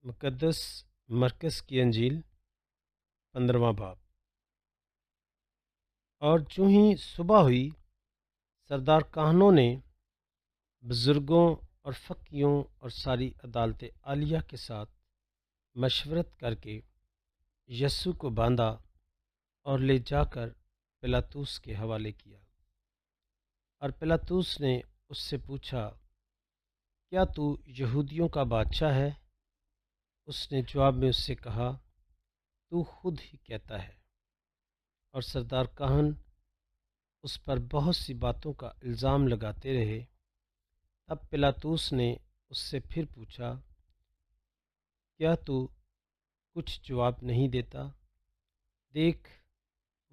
مقدس مرکز کی انجیل 15واں باب۔ اور چوں ہی صبح ہوئی، سردار کاہنوں نے بزرگوں اور فقیوں اور ساری عدالت عالیہ کے ساتھ مشورت کر کے یسوع کو باندھا اور لے جا کر پلاطس کے حوالے کیا۔ اور پلاطس نے اس سے پوچھا، کیا تو یہودیوں کا بادشاہ ہے؟ اس نے جواب میں اس سے کہا، تو خود ہی کہتا ہے۔ اور سردار کاہن اس پر بہت سی باتوں کا الزام لگاتے رہے۔ تب پلاطس نے اس سے پھر پوچھا، کیا تو کچھ جواب نہیں دیتا؟ دیکھ،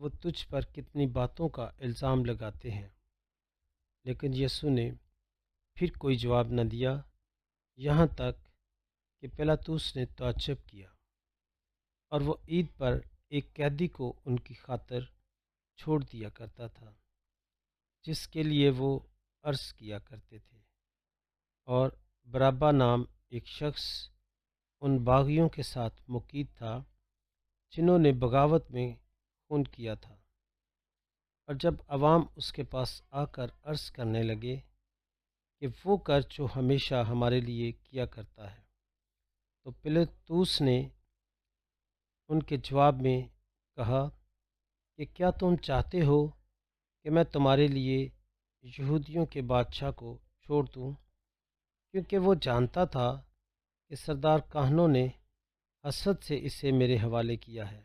وہ تجھ پر کتنی باتوں کا الزام لگاتے ہیں۔ لیکن یسوع نے پھر کوئی جواب نہ دیا، یہاں تک کہ پلاطس نے تعجب کیا۔ اور وہ عید پر ایک قیدی کو ان کی خاطر چھوڑ دیا کرتا تھا، جس کے لیے وہ عرض کیا کرتے تھے۔ اور برابا نام ایک شخص ان باغیوں کے ساتھ مقید تھا جنہوں نے بغاوت میں خون کیا تھا۔ اور جب عوام اس کے پاس آ کر عرض کرنے لگے کہ وہ کر جو ہمیشہ ہمارے لیے کیا کرتا ہے، تو پلاطس نے ان کے جواب میں کہا کہ کیا تم چاہتے ہو کہ میں تمہارے لیے یہودیوں کے بادشاہ کو چھوڑ دوں؟ کیونکہ وہ جانتا تھا کہ سردار کاہنوں نے حسد سے اسے میرے حوالے کیا ہے۔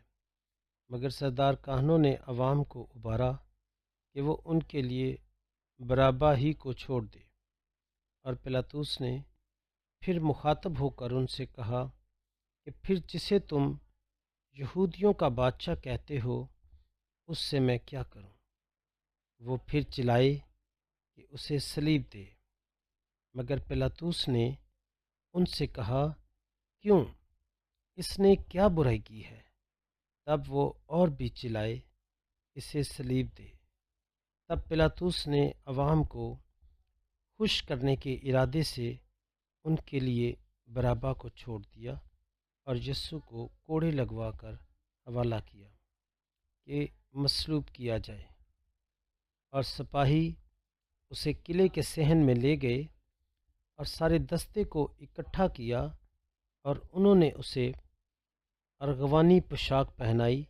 مگر سردار کاہنوں نے عوام کو ابھارا کہ وہ ان کے لیے برابا ہی کو چھوڑ دے۔ اور پلاطس نے پھر مخاطب ہو کر ان سے کہا کہ پھر جسے تم یہودیوں کا بادشاہ کہتے ہو، اس سے میں کیا کروں؟ وہ پھر چلائے کہ اسے صلیب دے۔ مگر پلاطس نے ان سے کہا، کیوں؟ اس نے کیا برائی کی ہے؟ تب وہ اور بھی چلائے، اسے صلیب دے۔ تب پلاطس نے عوام کو خوش کرنے کے ارادے سے ان کے لیے برابا کو چھوڑ دیا اور یسوع کو کوڑے لگوا کر حوالہ کیا کہ مصلوب کیا جائے۔ اور سپاہی اسے قلعے کے صحن میں لے گئے اور سارے دستے کو اکٹھا کیا، اور انہوں نے اسے ارغوانی پوشاک پہنائی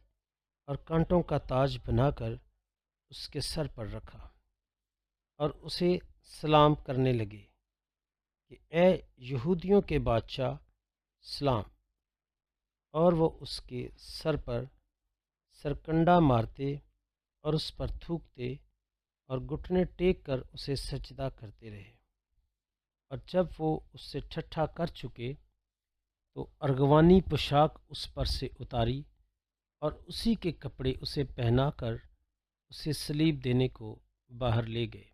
اور کانٹوں کا تاج بنا کر اس کے سر پر رکھا، اور اسے سلام کرنے لگے کہ اے یہودیوں کے بادشاہ، سلام۔ اور وہ اس کے سر پر سرکنڈا مارتے اور اس پر تھوکتے اور گھٹنے ٹیک کر اسے سجدہ کرتے رہے۔ اور جب وہ اس سے ٹھٹھا کر چکے تو ارغوانی پوشاک اس پر سے اتاری اور اسی کے کپڑے اسے پہنا کر اسے صلیب دینے کو باہر لے گئے۔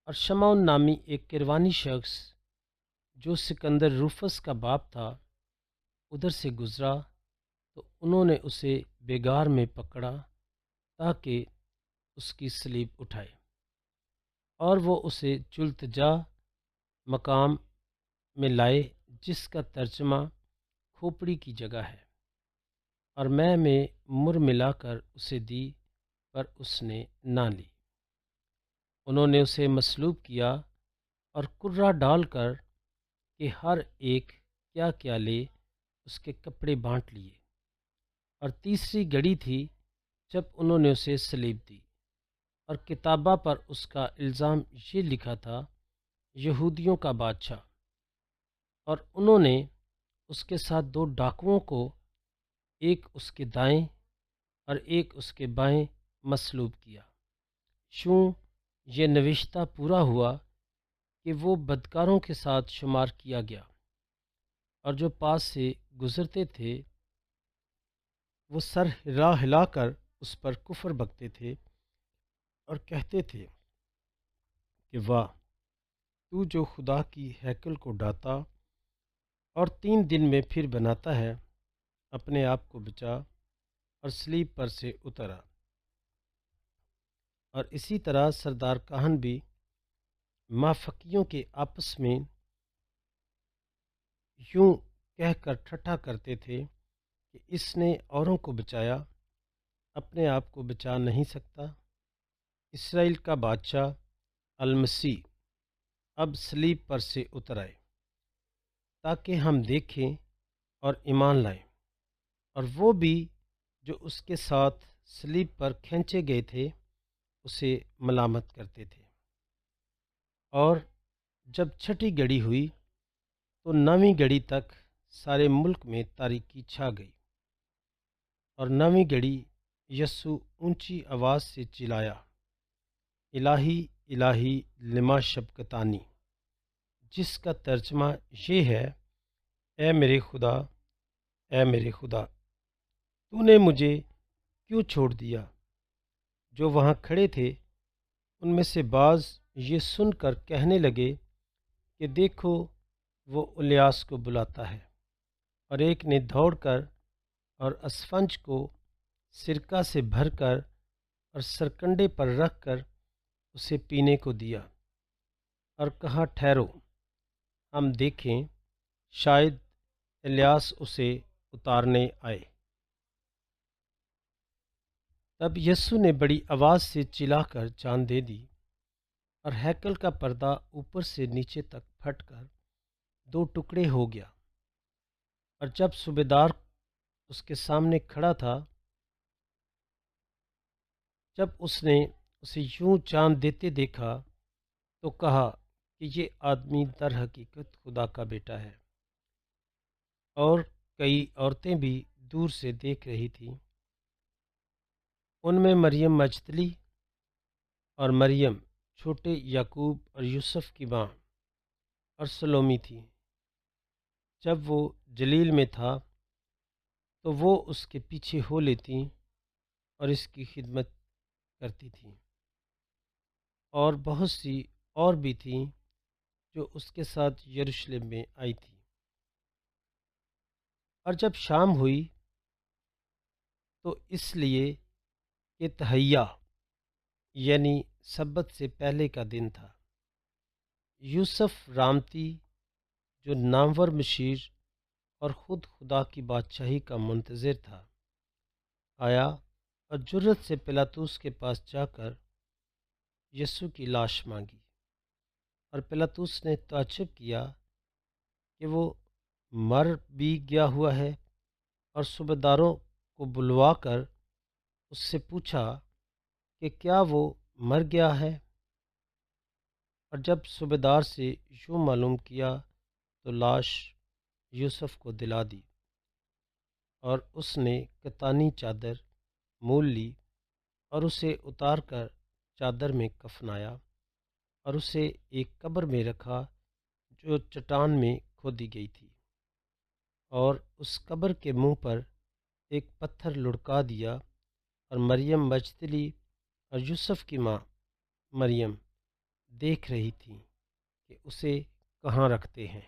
اور شمعون نامی ایک کروانی شخص جو سکندر روفس کا باپ تھا ادھر سے گزرا، تو انہوں نے اسے بیگار میں پکڑا تاکہ اس کی صلیب اٹھائے۔ اور وہ اسے جلتجا مقام میں لائے، جس کا ترجمہ کھوپڑی کی جگہ ہے، اور میں مر ملا کر اسے دی، پر اس نے نہ لی۔ انہوں نے اسے مصلوب کیا اور کرہ ڈال کر کہ ہر ایک کیا کیا لے، اس کے کپڑے بانٹ لیے۔ اور تیسری گھڑی تھی جب انہوں نے اسے صلیب دی، اور کتابہ پر اس کا الزام یہ لکھا تھا، یہودیوں کا بادشاہ۔ اور انہوں نے اس کے ساتھ 2 ڈاکوؤں کو، ایک اس کے دائیں اور ایک اس کے بائیں مصلوب کیا۔ یوں یہ نوشتہ پورا ہوا کہ وہ بدکاروں کے ساتھ شمار کیا گیا۔ اور جو پاس سے گزرتے تھے وہ سر ہلا ہلا کر اس پر کفر بکتے تھے اور کہتے تھے کہ واہ، تو جو خدا کی ہیکل کو ڈھاتا اور 3 دن میں پھر بناتا ہے، اپنے آپ کو بچا اور صلیب پر سے اترا۔ اور اسی طرح سردار کاہن بھی مافقیوں کے آپس میں یوں کہہ کر ٹھٹھا کرتے تھے کہ اس نے اوروں کو بچایا، اپنے آپ کو بچا نہیں سکتا۔ اسرائیل کا بادشاہ المسیح اب صلیب پر سے اتر آئے تاکہ ہم دیکھیں اور ایمان لائیں، اور وہ بھی جو اس کے ساتھ صلیب پر کھینچے گئے تھے اسے ملامت کرتے تھے۔ اور جب چھٹی گھڑی ہوئی تو 9ویں گھڑی تک سارے ملک میں تاریکی چھا گئی، اور 9ویں گھڑی یسوع اونچی آواز سے چلایا، الہی الہی لما شبقتانی، جس کا ترجمہ یہ ہے، اے میرے خدا، اے میرے خدا، تو نے مجھے کیوں چھوڑ دیا؟ جو وہاں کھڑے تھے ان میں سے بعض یہ سن کر کہنے لگے کہ دیکھو، وہ الیاس کو بلاتا ہے۔ اور ایک نے دوڑ کر اور اسفنج کو سرکہ سے بھر کر اور سرکنڈے پر رکھ کر اسے پینے کو دیا، اور کہا، ٹھہرو، ہم دیکھیں، شاید الیاس اسے اتارنے آئے۔ تب یسوع نے بڑی آواز سے چلا کر جان دے دی، اور ہیکل کا پردہ اوپر سے نیچے تک پھٹ کر 2 ٹکڑے ہو گیا۔ اور جب صوبیدار اس کے سامنے کھڑا تھا، جب اس نے اسے یوں جان دیتے دیکھا تو کہا کہ یہ آدمی در حقیقت خدا کا بیٹا ہے۔ اور کئی عورتیں بھی دور سے دیکھ رہی تھیں، ان میں مریم مجدلی اور مریم چھوٹے یعقوب اور یوسف کی ماں اور سلومی تھی۔ جب وہ جلیل میں تھا تو وہ اس کے پیچھے ہو لیتی اور اس کی خدمت کرتی تھیں، اور بہت سی اور بھی تھیں جو اس کے ساتھ یروشلم میں آئی تھیں۔ اور جب شام ہوئی تو اس لیے کہ تہیہ یعنی سبت سے پہلے کا دن تھا، یوسف رامتی جو نامور مشیر اور خود خدا کی بادشاہی کا منتظر تھا، آیا اور جرت سے پلاطس کے پاس جا کر یسوع کی لاش مانگی۔ اور پلاطس نے تعجب کیا کہ وہ مر بھی گیا ہوا ہے، اور صوبیداروں کو بلوا کر اس سے پوچھا کہ کیا وہ مر گیا ہے؟ اور جب صوبیدار سے یوں معلوم کیا تو لاش یوسف کو دلا دی، اور اس نے کتانی چادر مول لی اور اسے اتار کر چادر میں کفنایا، اور اسے ایک قبر میں رکھا جو چٹان میں کھودی گئی تھی، اور اس قبر کے منہ پر ایک پتھر لڑکا دیا۔ اور مریم مجدلی اور یوسف کی ماں مریم دیکھ رہی تھیں کہ اسے کہاں رکھتے ہیں۔